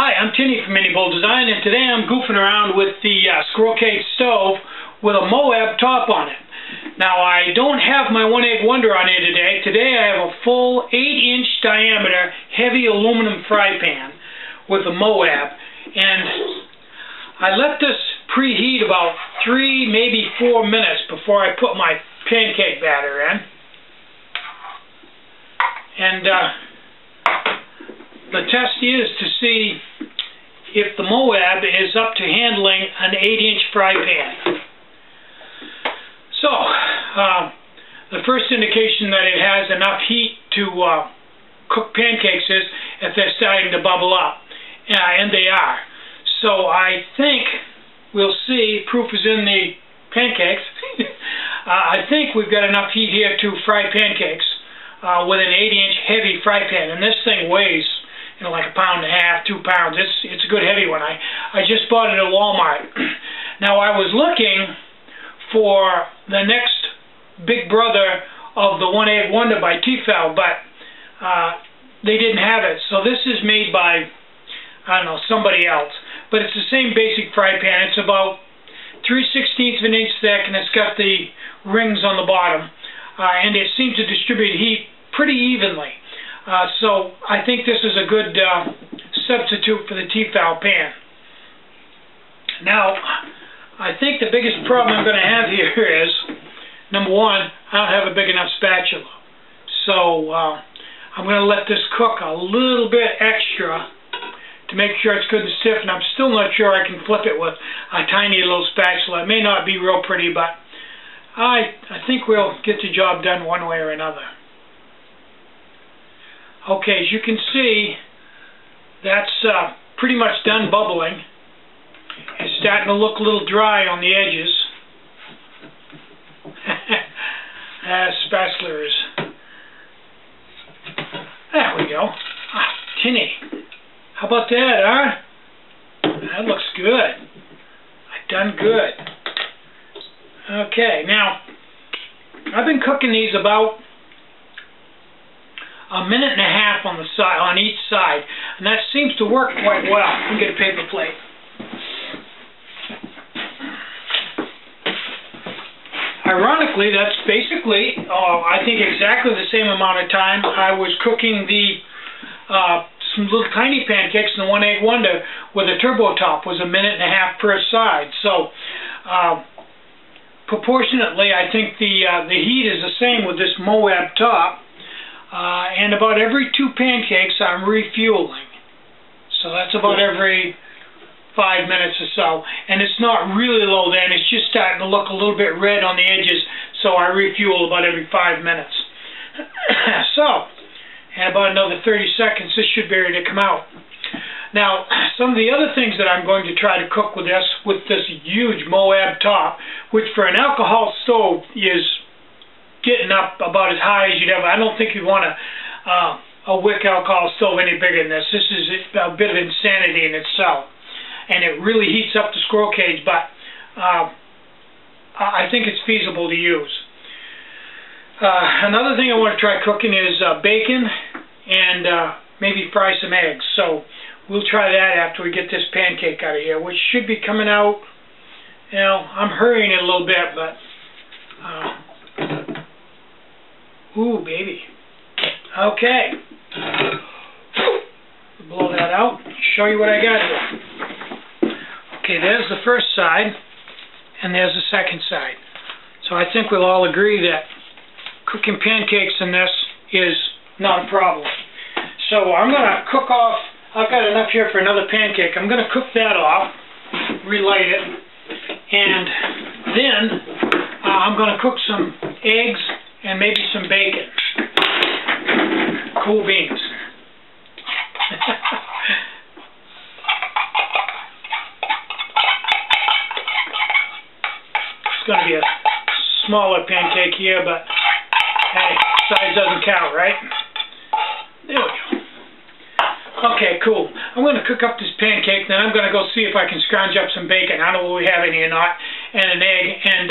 Hi, I'm Tinny from Mini Bowl Design, and today I'm goofing around with the squirrel cage stove with a MOAB top on it. Now, I don't have my One Egg Wonder on here today. Today I have a full 8-inch diameter heavy aluminum fry pan with a MOAB, and I let this preheat about 3, maybe 4 minutes before I put my pancake batter in. And the test is to see if the MOAB is up to handling an 8-inch fry pan. So, the first indication that it has enough heat to cook pancakes is if they're starting to bubble up, and they are. So I think we'll see, proof is in the pancakes, I think we've got enough heat here to fry pancakes with an 8-inch heavy fry pan, and this thing weighs like 1.5 pounds, 2 pounds. It's a good heavy one. I just bought it at Walmart. Now, I was looking for the next big brother of the One Egg Wonder by Tefal, but they didn't have it. So this is made by, I don't know, somebody else. But it's the same basic fry pan. It's about 3/16 of an inch thick, and it's got the rings on the bottom. And it seems to distribute heat pretty evenly. So I think this is a good substitute for the Tefal pan. Now, I think the biggest problem I'm going to have here is, number one, I don't have a big enough spatula. So I'm going to let this cook a little bit extra to make sure it's good and stiff, and I'm still not sure I can flip it with a tiny little spatula. It may not be real pretty, but I think we'll get the job done one way or another. Okay, as you can see, that's pretty much done bubbling. It's starting to look a little dry on the edges. Spatula is... There we go. Tinny. How about that, huh? That looks good. I've done good. Okay, now, I've been cooking these about 1.5 minutes on the side, on each side, and that seems to work quite well. Let me get a paper plate. Ironically, that's basically, I think, exactly the same amount of time I was cooking the some little tiny pancakes in the One Egg Wonder with a turbo top. Was 1.5 minutes per side. So, proportionately, I think the heat is the same with this MOAB top. And about every 2 pancakes I'm refueling. So that's about every 5 minutes or so. And it's not really low then, it's just starting to look a little bit red on the edges, so I refuel about every 5 minutes. So, in about another 30 seconds, this should be ready to come out. Now, some of the other things that I'm going to try to cook with this huge MOAB top, which for an alcohol stove is getting up about as high as you'd ever. I don't think you'd want a wick alcohol stove any bigger than this. This is a bit of insanity in itself, and it really heats up the squirrel cage, but I think it's feasible to use. Another thing I want to try cooking is bacon and maybe fry some eggs. So we'll try that after we get this pancake out of here, which should be coming out, you know, I'm hurrying it a little bit, but ooh, baby. Okay. Blow that out. Show you what I got here. Okay, there's the first side, and there's the second side. So I think we'll all agree that cooking pancakes in this is not a problem. So I'm going to cook off, I've got enough here for another pancake. I'm going to cook that off, relight it, and then I'm going to cook some eggs and maybe some bacon. Cool beans. It's going to be a smaller pancake here, but hey, size doesn't count, right? There we go. Okay, cool. I'm going to cook up this pancake, then I'm going to go see if I can scrounge up some bacon. I don't know if we have any or not, and an egg, and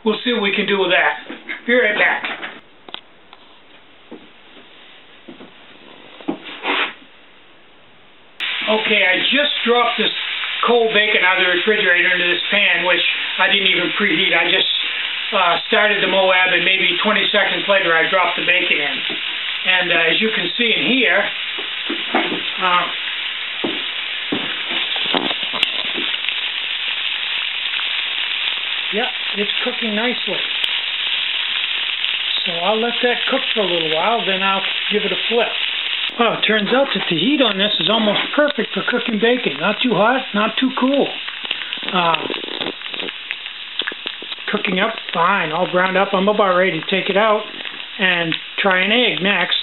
we'll see what we can do with that. Be right back. Okay, I just dropped this cold bacon out of the refrigerator into this pan, which I didn't even preheat. I just started the MOAB, and maybe 20 seconds later I dropped the bacon in. And as you can see in here, yeah, it's cooking nicely. So I'll let that cook for a little while, then I'll give it a flip. Well, it turns out that the heat on this is almost perfect for cooking bacon. Not too hot, not too cool. Cooking up fine, all browned up. I'm about ready to take it out and try an egg next.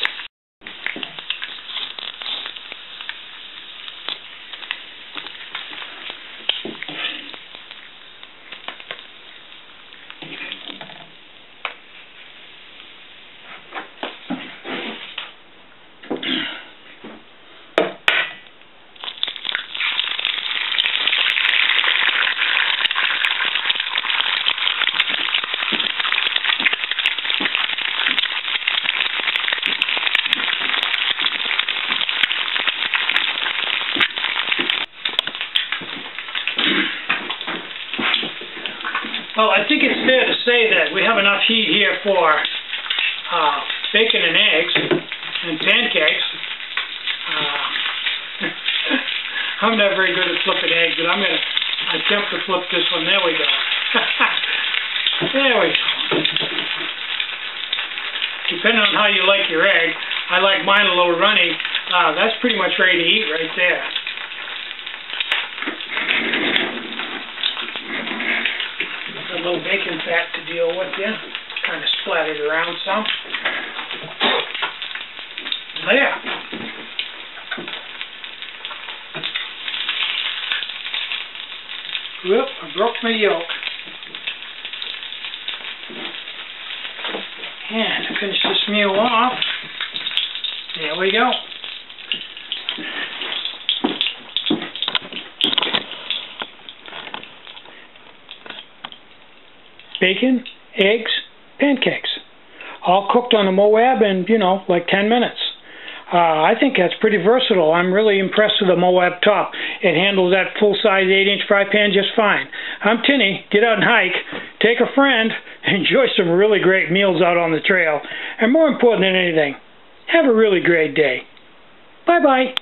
Well, I think it's fair to say that we have enough heat here for bacon and eggs and pancakes. I'm not very good at flipping eggs, but I'm going to attempt to flip this one. There we go. There we go. Depending on how you like your egg, I like mine a little runny. That's pretty much ready to eat right there. A little bacon fat to deal with here. Kind of splattered around some. There. Whoop, I broke my yolk. And to finish this meal off, there we go. Bacon, eggs, pancakes. All cooked on a MOAB in, like 10 minutes. I think that's pretty versatile. I'm really impressed with the MOAB top. It handles that full-size 8-inch fry pan just fine. I'm Tinny. Get out and hike. Take a friend. Enjoy some really great meals out on the trail. And more important than anything, have a really great day. Bye-bye.